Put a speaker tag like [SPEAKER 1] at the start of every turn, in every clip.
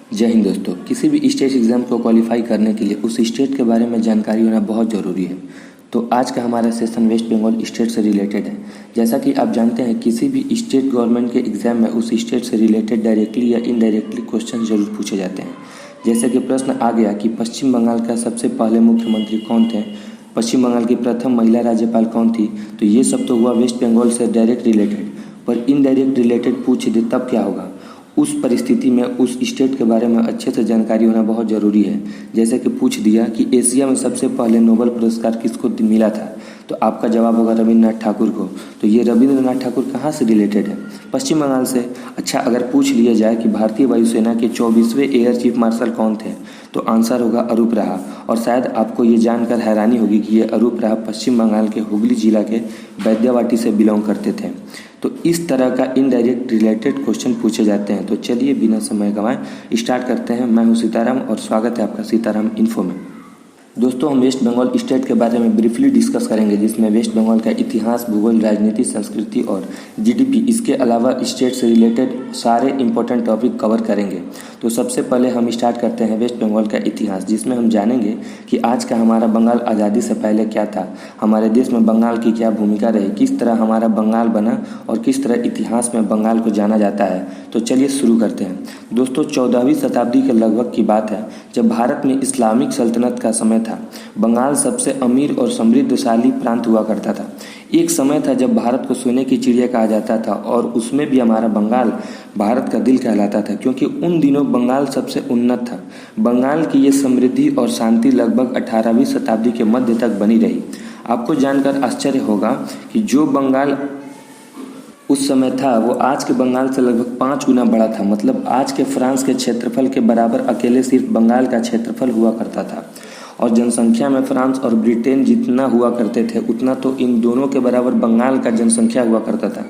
[SPEAKER 1] जय हिंद दोस्तों। किसी भी स्टेट एग्ज़ाम को क्वालिफाई करने के लिए उस स्टेट के बारे में जानकारी होना बहुत ज़रूरी है। तो आज का हमारा सेशन वेस्ट बंगाल स्टेट से रिलेटेड है। जैसा कि आप जानते हैं, किसी भी स्टेट गवर्नमेंट के एग्ज़ाम में उस स्टेट से रिलेटेड डायरेक्टली या इनडायरेक्टली क्वेश्चन जरूर पूछे जाते हैं। जैसे कि प्रश्न आ गया कि पश्चिम बंगाल का सबसे पहले मुख्यमंत्री कौन थे, पश्चिम बंगाल की प्रथम महिला राज्यपाल कौन थी। तो ये सब तो हुआ वेस्ट बंगाल से डायरेक्ट रिलेटेड, पर इनडायरेक्ट रिलेटेड पूछ दे तब क्या होगा। उस परिस्थिति में उस स्टेट के बारे में अच्छे से जानकारी होना बहुत ज़रूरी है। जैसे कि पूछ दिया कि एशिया में सबसे पहले नोबेल पुरस्कार किसको मिला था, तो आपका जवाब होगा रविंद्रनाथ ठाकुर को। तो ये रविंद्रनाथ ठाकुर कहाँ से रिलेटेड है? पश्चिम बंगाल से। अच्छा, अगर पूछ लिया जाए कि भारतीय वायुसेना के 24वें एयर चीफ मार्शल कौन थे, तो आंसर होगा अरूप रहा। और शायद आपको ये जानकर हैरानी होगी कि ये अरूप रहा पश्चिम बंगाल के हुगली जिला के वैद्यवाटी से बिलोंग करते थे। तो इस तरह का इनडायरेक्ट रिलेटेड क्वेश्चन पूछे जाते हैं। तो चलिए बिना समय गंवाए स्टार्ट करते हैं। मैं हूं सीताराम और स्वागत है आपका सीताराम इन्फो में। दोस्तों, हम वेस्ट बंगाल स्टेट के बारे में ब्रीफली डिस्कस करेंगे, जिसमें वेस्ट बंगाल का इतिहास, भूगोल, राजनीति, संस्कृति और जीडीपी, इसके अलावा स्टेट से रिलेटेड सारे इंपॉर्टेंट टॉपिक कवर करेंगे। तो सबसे पहले हम स्टार्ट करते हैं वेस्ट बंगाल का इतिहास, जिसमें हम जानेंगे कि आज का हमारा बंगाल आज़ादी से पहले क्या था, हमारे देश में बंगाल की क्या भूमिका रही, किस तरह हमारा बंगाल बना और किस तरह इतिहास में बंगाल को जाना जाता है। तो चलिए शुरू करते हैं। दोस्तों, 14वीं शताब्दी के लगभग की बात है, जब भारत में इस्लामिक सल्तनत का समय था। बंगाल सबसे अमीर और समृद्धशाली प्रांत हुआ करता था। एक समय था जब भारत को सोने की चिड़िया कहा जाता था, और उसमें भी हमारा बंगाल भारत का दिल कहलाता था, क्योंकि उन दिनों बंगाल सबसे उन्नत था। बंगाल की ये समृद्धि और शांति लगभग 18वीं शताब्दी के मध्य तक बनी रही। आपको जानकर आश्चर्य होगा कि जो बंगाल उस समय था वो आज के बंगाल से लगभग 5 गुना बड़ा था। मतलब आज के फ्रांस के क्षेत्रफल के बराबर अकेले सिर्फ बंगाल का क्षेत्रफल हुआ करता था। और जनसंख्या में फ्रांस और ब्रिटेन जितना हुआ करते थे, उतना तो इन दोनों के बराबर बंगाल का जनसंख्या हुआ करता था।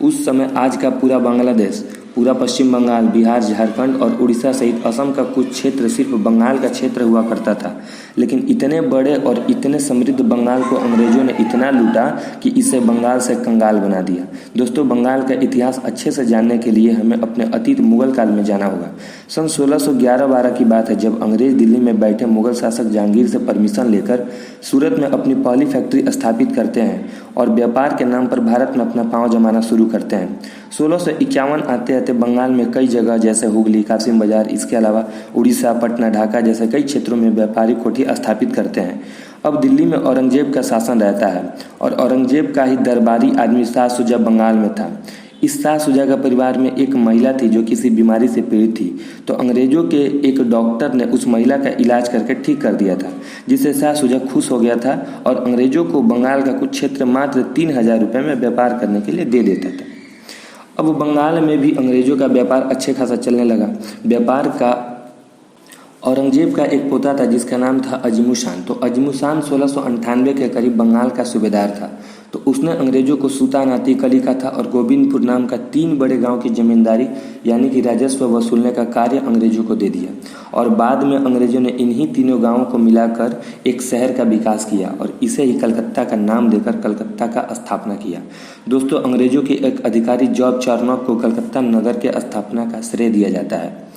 [SPEAKER 1] उस समय आज का पूरा बांग्लादेश, पूरा पश्चिम बंगाल, बिहार, झारखंड और उड़ीसा सहित असम का कुछ क्षेत्र सिर्फ बंगाल का क्षेत्र हुआ करता था। लेकिन इतने बड़े और इतने समृद्ध बंगाल को अंग्रेजों ने इतना लूटा कि इसे बंगाल से कंगाल बना दिया। दोस्तों, बंगाल का इतिहास अच्छे से जानने के लिए हमें अपने अतीत मुगल काल में जाना होगा। सन 1611-12 की बात है, जब अंग्रेज दिल्ली में बैठे मुगल शासक जहांगीर से परमिशन लेकर सूरत में अपनी पहली फैक्ट्री स्थापित करते हैं और व्यापार के नाम पर भारत में अपना पांव जमाना शुरू करते हैं। 1651 आते आते बंगाल में कई जगह जैसे हुगली, कासिम बाजार, इसके अलावा उड़ीसा, पटना, ढाका जैसे कई क्षेत्रों में व्यापारिक कोठी स्थापित करते हैं। अब दिल्ली में औरंगजेब का शासन रहता है, और औरंगजेब का ही दरबारी आदमी शाह शुजा बंगाल में था। इस शाह शुजा का परिवार में एक महिला थी जो किसी बीमारी से पीड़ित थी। तो अंग्रेजों के एक डॉक्टर ने उस महिला का इलाज करके ठीक कर दिया था, जिससे शाह शुजा खुश हो गया था और अंग्रेजों को बंगाल का कुछ क्षेत्र मात्र 3000 रुपये में व्यापार करने के लिए दे देता था। अब बंगाल में भी अंग्रेजों का व्यापार अच्छे खासा चलने लगा। व्यापार का औरंगजेब का एक पोता था जिसका नाम था अजमुशान। तो अजमुशान 1698 के करीब बंगाल का सूबेदार था। तो उसने अंग्रेजों को सूता, नाती, कलिकथा और गोविंदपुर नाम का 3 बड़े गांव की जमींदारी यानी कि राजस्व वसूलने का कार्य अंग्रेजों को दे दिया। और बाद में अंग्रेजों ने इन्हीं तीनों गांवों को मिलाकर एक शहर का विकास किया और इसे ही कलकत्ता का नाम देकर कलकत्ता का स्थापना किया। दोस्तों, अंग्रेजों के एक अधिकारी जॉब चार्नॉक को कलकत्ता नगर के स्थापना का श्रेय दिया जाता है।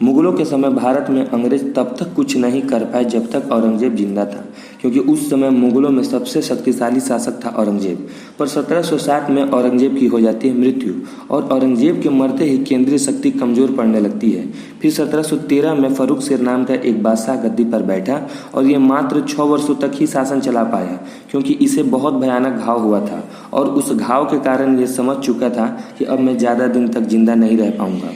[SPEAKER 1] मुगलों के समय भारत में अंग्रेज तब तक कुछ नहीं कर पाए जब तक औरंगजेब जिंदा था, क्योंकि उस समय मुगलों में सबसे शक्तिशाली शासक था औरंगजेब। पर 1760 में औरंगजेब की हो जाती है मृत्यु, और औरंगजेब के मरते ही केंद्रीय शक्ति कमजोर पड़ने लगती है। फिर 1713 में फर्रुख शेर नाम का एक बादशाह गद्दी पर बैठा, और ये मात्र 6 वर्षों तक ही शासन चला पाया, क्योंकि इसे बहुत भयानक घाव हुआ था और उस घाव के कारण ये समझ चुका था कि अब मैं ज़्यादा दिन तक जिंदा नहीं रह पाऊंगा।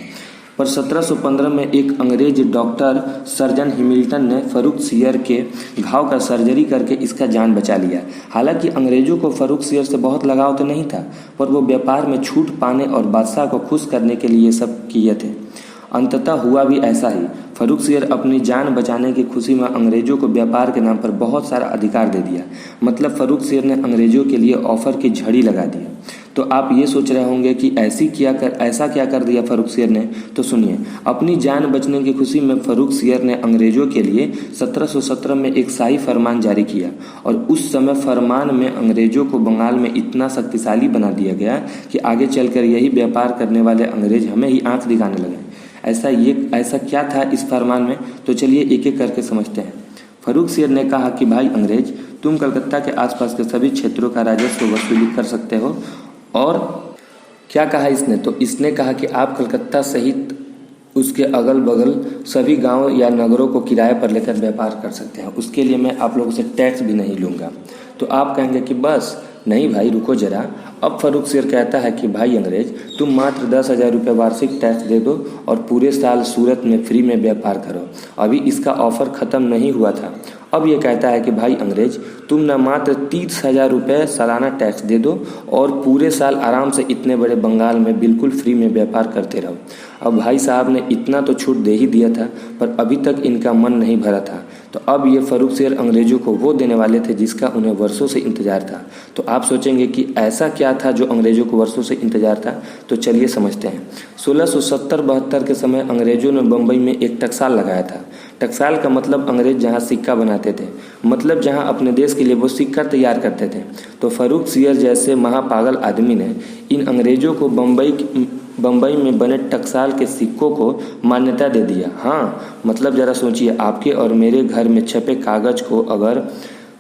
[SPEAKER 1] पर 1715 में एक अंग्रेज डॉक्टर सर्जन हैमिल्टन ने फर्रुख शेर के घाव का सर्जरी करके इसका जान बचा लिया। हालांकि अंग्रेजों को फर्रुख शेर से बहुत लगाव तो नहीं था, पर वो व्यापार में छूट पाने और बादशाह को खुश करने के लिए सब किए थे। अंततः हुआ भी ऐसा ही। फर्रुख शेर अपनी जान बचाने की खुशी में अंग्रेजों को व्यापार के नाम पर बहुत सारा अधिकार दे दिया। मतलब फर्रुख शेर ने अंग्रेजों के लिए ऑफर की झड़ी लगा दी। तो आप ये सोच रहे होंगे कि ऐसा क्या कर दिया फर्रुख शेर ने। तो सुनिए, अपनी जान बचने की खुशी में फर्रुख शेर ने अंग्रेजों के लिए 1717 में एक शाही फरमान जारी किया, और उस समय फरमान में अंग्रेजों को बंगाल में इतना शक्तिशाली बना दिया गया कि आगे चलकर यही व्यापार करने वाले अंग्रेज हमें ही आंख दिखाने लगे। ऐसा क्या था इस फरमान में, तो चलिए एक एक करके समझते हैं। फर्रुख सियर ने कहा कि भाई अंग्रेज, तुम कलकत्ता के आसपास के सभी क्षेत्रों का राजस्व वसूली कर सकते हो। और क्या कहा इसने, तो इसने कहा कि आप कलकत्ता सहित उसके अगल बगल सभी गांव या नगरों को किराए पर लेकर व्यापार कर सकते हैं, उसके लिए मैं आप लोगों से टैक्स भी नहीं लूँगा। तो आप कहेंगे कि बस, नहीं भाई रुको जरा। अब फर्रुख सियर कहता है कि भाई अंग्रेज, तुम मात्र 10,000 रुपये वार्षिक टैक्स दे दो और पूरे साल सूरत में फ्री में व्यापार करो। अभी इसका ऑफर ख़त्म नहीं हुआ था। अब ये कहता है कि भाई अंग्रेज, तुम न मात्र 30,000 रुपये सालाना टैक्स दे दो और पूरे साल आराम से इतने बड़े बंगाल में बिल्कुल फ्री में व्यापार करते रहो। अब भाई साहब ने इतना तो छूट दे ही दिया था, पर अभी तक इनका मन नहीं भरा था। तो अब ये फर्रुख सियर अंग्रेजों को वो देने वाले थे जिसका उन्हें वर्षों से इंतजार था। तो आप सोचेंगे कि ऐसा क्या था जो अंग्रेजों को वर्षों से इंतजार था, तो चलिए समझते हैं। 1670-72 के समय अंग्रेजों ने बम्बई में एक टकसाल लगाया था। टकसाल का मतलब अंग्रेज जहाँ सिक्का बनाते थे, मतलब जहाँ अपने देश के लिए वो सिक्का तैयार करते थे। तो फर्रुख सियर जैसे महापागल आदमी ने इन अंग्रेजों को बम्बई में बने टकसाल के सिक्कों को मान्यता दे दिया। हाँ, मतलब ज़रा सोचिए, आपके और मेरे घर में छपे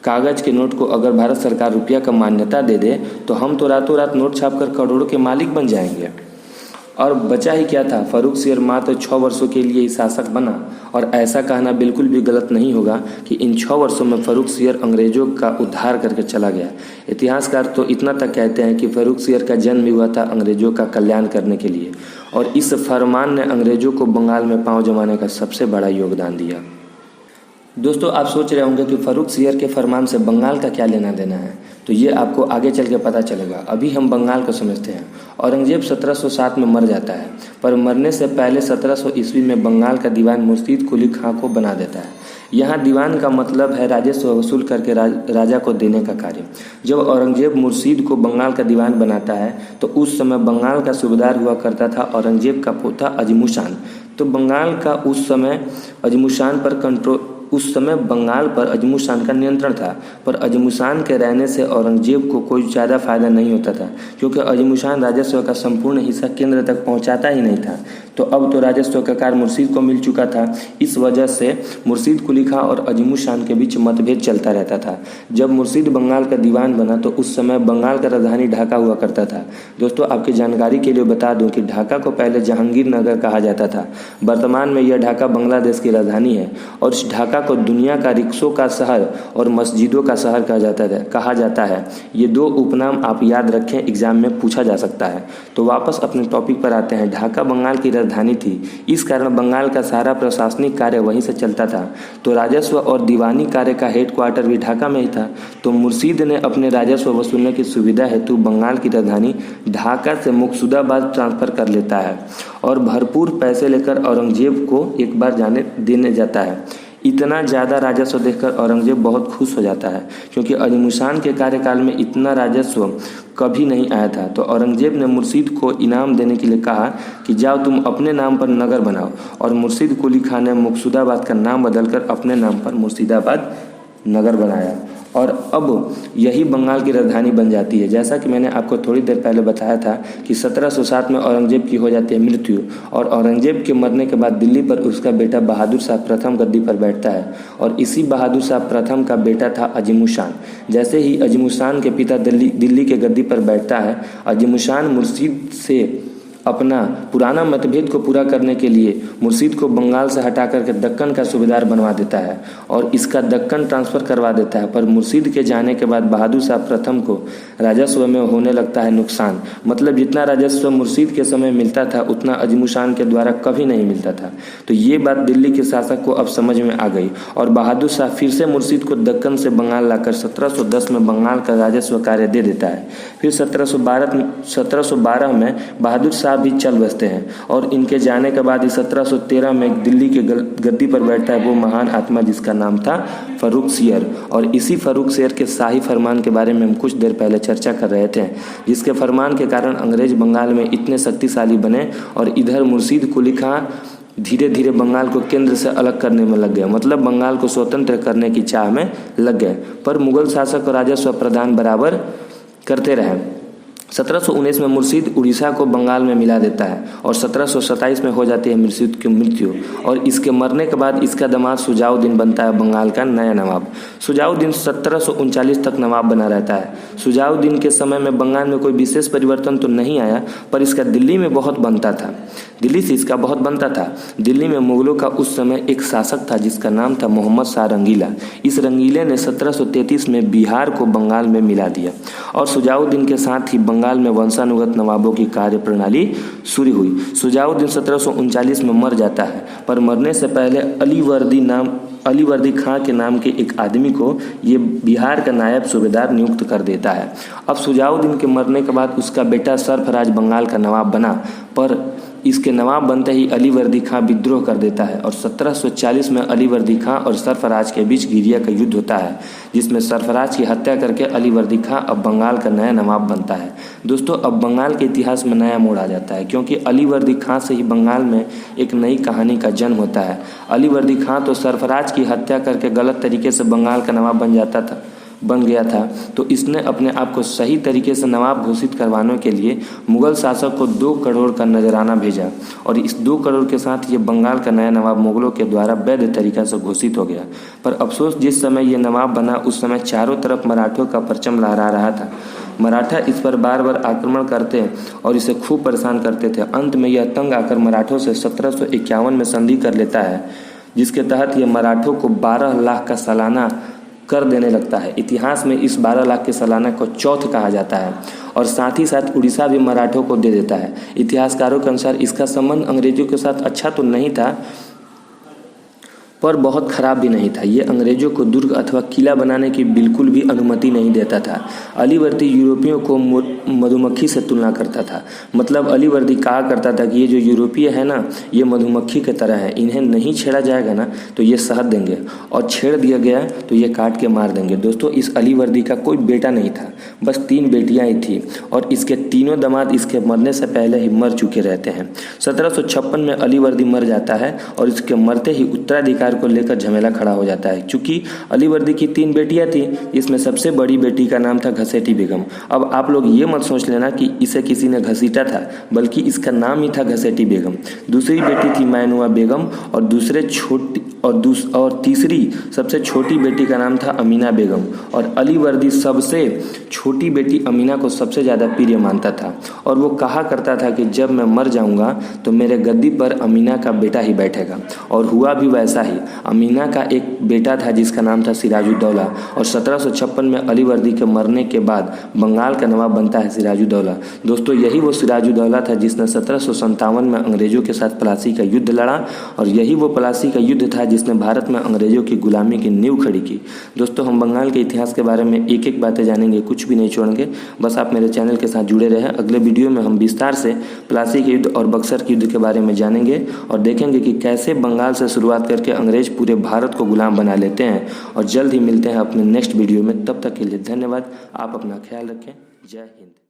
[SPEAKER 1] कागज़ के नोट को अगर भारत सरकार रुपया का मान्यता दे दे, तो हम तो रातों रात नोट छापकर करोड़ों के मालिक बन जाएंगे। और बचा ही क्या था, फर्रुख सियर मात्र 6 वर्षों के लिए ही शासक बना। और ऐसा कहना बिल्कुल भी गलत नहीं होगा कि इन 6 वर्षों में फर्रुख सियर अंग्रेजों का उद्धार करके चला गया। इतिहासकार तो इतना तक कहते हैं कि फर्रुख सियर का जन्म भी हुआ था अंग्रेजों का कल्याण करने के लिए, और इस फरमान ने अंग्रेजों को बंगाल में पांव जमाने का सबसे बड़ा योगदान दिया। दोस्तों, आप सोच रहे होंगे कि फर्रुख सियर के फरमान से बंगाल का क्या लेना देना है, तो ये आपको आगे चल के पता चलेगा। अभी हम बंगाल को समझते हैं। औरंगजेब 1707 में मर जाता है, पर मरने से पहले 1700 ईस्वी में बंगाल का दीवान मुर्शीद कुली खां को बना देता है। यहाँ दीवान का मतलब है राजस्व वसूल करके राजा को देने का कार्य। जब औरंगजेब मुर्शीद को बंगाल का दीवान बनाता है, तो उस समय बंगाल का सूबेदार हुआ करता था औरंगजेब का पोता अजमुशान। तो बंगाल का उस समय बंगाल पर अजमुशान का नियंत्रण था, पर अजमुशान के रहने से औरंगजेब को कोई ज़्यादा फायदा नहीं होता था, क्योंकि अजमुशान राजस्व का संपूर्ण हिस्सा केंद्र तक पहुंचाता ही नहीं था। तो अब तो राजस्व का कार्य मुर्शीद को मिल चुका था। इस वजह से मुर्शीद कुली खां और अजमुशान के बीच मतभेद चलता रहता था। जब मुर्शीद बंगाल का दीवान बना, तो उस समय बंगाल का राजधानी ढाका हुआ करता था। दोस्तों, आपकी जानकारी के लिए बता दूं कि ढाका को पहले जहांगीर नगर कहा जाता था। वर्तमान में यह ढाका बांग्लादेश की राजधानी है, और इस ढाका को दुनिया का रिक्शों का शहर और मस्जिदों का शहर कहा जाता है। ये 2 उपनाम आप याद रखें, एग्जाम में पूछा जा सकता है। तो वापस अपने टॉपिक पर आते हैं। ढाका बंगाल की राजधानी थी, इस कारण बंगाल का सारा प्रशासनिक कार्य वहीं से चलता था। तो राजस्व और दीवानी कार्य का हेडक्वार्टर भी ढाका में ही था। तो मुर्शीद ने अपने राजस्व वसूलने की सुविधा हेतु बंगाल की राजधानी ढाका से मुक्सुदाबाद ट्रांसफर कर लेता है, और भरपूर पैसे लेकर औरंगजेब को एक बार देने जाता है। इतना ज़्यादा राजस्व देखकर औरंगजेब बहुत खुश हो जाता है, क्योंकि अजमुशान के कार्यकाल में इतना राजस्व कभी नहीं आया था। तो औरंगजेब ने मुर्शीद को इनाम देने के लिए कहा कि जाओ तुम अपने नाम पर नगर बनाओ, और मुर्शीद कुली खां ने मुक्सुदाबाद का नाम बदलकर अपने नाम पर मुर्शिदाबाद नगर बनाया, और अब यही बंगाल की राजधानी बन जाती है। जैसा कि मैंने आपको थोड़ी देर पहले बताया था कि 1707 में औरंगजेब की हो जाती है मृत्यु, और औरंगजेब के मरने के बाद दिल्ली पर उसका बेटा बहादुर शाह प्रथम गद्दी पर बैठता है, और इसी बहादुर शाह प्रथम का बेटा था अजमुशान। जैसे ही अजमुशान के पिता दिल्ली के गद्दी पर बैठता है, अजमुशान मुर्शीद से अपना पुराना मतभेद को पूरा करने के लिए मुर्शीद को बंगाल से हटा करके दक्कन का सूबेदार बनवा देता है, और इसका दक्कन ट्रांसफ़र करवा देता है। पर मुर्शीद के जाने के बाद बहादुर शाह प्रथम को राजस्व में होने लगता है नुकसान। मतलब जितना राजस्व मुर्शीद के समय मिलता था, उतना अजमुशान के द्वारा कभी नहीं मिलता था। तो ये बात दिल्ली के शासक को अब समझ में आ गई, और बहादुर शाह फिर से मुर्शीद को दक्कन से बंगाल लाकर 1710 में बंगाल का राजस्व कार्य दे देता है। फिर 1712 में बहादुर शाह भी चल बसते हैं, और इनके जाने के बाद 1713 में दिल्ली के गद्दी पर बैठता है वो महान आत्मा जिसका नाम था फर्रुख सियर। और इसी फर्रुख सियर के शाही फरमान के बारे में हम कुछ देर पहले चर्चा कर रहे थे, जिसके फरमान के कारण अंग्रेज बंगाल में इतने शक्तिशाली बने, और इधर मुर्शीद कुली खां धीरे धीरे बंगाल को केंद्र से अलग करने में लग गए, मतलब बंगाल को स्वतंत्र करने की चाह में लग गए। पर मुगल शासक और राजस्व प्रदान बराबर करते रहे। 1719 में मुर्शीद उड़ीसा को बंगाल में मिला देता है और 1727 में हो जाती है मुर्शीद की मृत्यु और इसके मरने के बाद इसका दामाद शुजाउद्दीन बनता है बंगाल का नया नवाब। शुजाउद्दीन 1739 तक नवाब बना रहता है। शुजाउद्दीन के समय में बंगाल में कोई विशेष परिवर्तन तो नहीं आया, पर इसका दिल्ली में बहुत बनता था। दिल्ली से इसका बहुत बनता था। दिल्ली में मुगलों का उस समय एक शासक था जिसका नाम था मोहम्मद शाह रंगीला। इस रंगीले ने 1733 में बिहार को बंगाल में मिला दिया और शुजाउद्दीन के साथ ही बंगाल में वंशानुगत नवाबों की कार्य प्रणाली शुरू हुई। शुजाउद्दीन 1739 में मर जाता है, पर मरने से पहले अलीवर्दी खां के नाम के एक आदमी को ये बिहार का नायब सूबेदार नियुक्त कर देता है। अब शुजाउद्दीन के मरने के बाद उसका बेटा सरफराज बंगाल का नवाब बना, पर इसके नवाब बनते ही अलीवर्दी खां विद्रोह कर देता है और 1740 में अलीवर्दी खां और सरफराज के बीच घिरिया का युद्ध होता है, जिसमें सरफराज की हत्या करके अलीवर्दी खां अब बंगाल का नया नवाब बनता है। दोस्तों, अब बंगाल के इतिहास में नया मोड़ आ जाता है, क्योंकि अलीवर्दी खां से ही बंगाल में एक नई कहानी का जन्म होता है। अलीवर्दी खां तो सरफराज की हत्या करके गलत तरीके से बंगाल का नवाब बन गया था, तो इसने अपने आप को सही तरीके से नवाब घोषित करवाने के लिए मुगल शासक को 2 करोड़ का नजराना भेजा और इस 2 करोड़ के साथ ये बंगाल का नया नवाब मुगलों के द्वारा वैध तरीका से घोषित हो गया। पर अफसोस, जिस समय ये नवाब बना उस समय चारों तरफ मराठों का परचम लहरा रहा था। मराठा इस पर बार बार आक्रमण करते और इसे खूब परेशान करते थे। अंत में यह तंग आकर मराठों से 1751 में संधि कर लेता है, जिसके तहत यह मराठों को 12 लाख का सालाना कर देने लगता है। इतिहास में इस 12 लाख के सालाना को चौथ कहा जाता है और साथ ही साथ उड़ीसा भी मराठों को दे देता है। इतिहासकारों के अनुसार इसका संबंध अंग्रेजों के साथ अच्छा तो नहीं था, पर बहुत खराब भी नहीं था। ये अंग्रेजों को दुर्ग अथवा किला बनाने की बिल्कुल भी अनुमति नहीं देता था। अलीवर्दी यूरोपियों को मधुमक्खी से तुलना करता था। मतलब अलीवर्दी कहा करता था कि ये जो यूरोपीय है ना, ये मधुमक्खी की तरह है, इन्हें नहीं छेड़ा जाएगा ना तो ये शहद देंगे और छेड़ दिया गया तो ये काट के मार देंगे। दोस्तों, इस अलीवर्दी का कोई बेटा नहीं था, बस 3 बेटियाँ ही थी और इसके तीनों दामाद इसके मरने से पहले ही मर चुके रहते हैं। 1756 में अलीवर्दी मर जाता है और इसके मरते ही उत्तराधिकारी को लेकर झमेला खड़ा हो जाता है। क्योंकि अलीवर्दी की 3 बेटियां थी, इसमें सबसे बड़ी बेटी का नाम था घसेटी बेगम। अब आप लोग ये मत सोच लेना कि इसे किसी ने घसीटा था, बल्कि इसका नाम ही था घसेटी बेगम। दूसरी बेटी थी मैनुआ बेगम और तीसरी सबसे छोटी बेटी का नाम था अमीना बेगम और अलीवर्दी सबसे छोटी बेटी अमीना को सबसे ज़्यादा प्रिय मानता था और वो कहा करता था कि जब मैं मर जाऊंगा तो मेरे गद्दी पर अमीना का बेटा ही बैठेगा। और हुआ भी वैसा ही। अमीना का एक बेटा था जिसका नाम था सिराजुद्दौला और 1756 में अलीवर्दी के मरने के बाद बंगाल का नवाब बनता है सिराजुद्दौला। दोस्तों, यही वो सिराजुद्दौला था जिसने 1757 में अंग्रेजों के साथ प्लासी का युद्ध लड़ा और यही वो प्लासी का युद्ध था जिसने भारत में अंग्रेजों की गुलामी की नींव खड़ी की। दोस्तों, हम बंगाल के इतिहास के बारे में एक एक बातें जानेंगे, कुछ भी नहीं छोड़ेंगे। बस आप मेरे चैनल के साथ जुड़े रहें। अगले वीडियो में हम विस्तार से प्लासी के युद्ध और बक्सर के युद्ध के बारे में जानेंगे और देखेंगे कि कैसे बंगाल से शुरुआत करके अंग्रेज पूरे भारत को गुलाम बना लेते हैं। और जल्द ही मिलते हैं अपने नेक्स्ट वीडियो में। तब तक के लिए धन्यवाद। आप अपना ख्याल रखें। जय हिंद।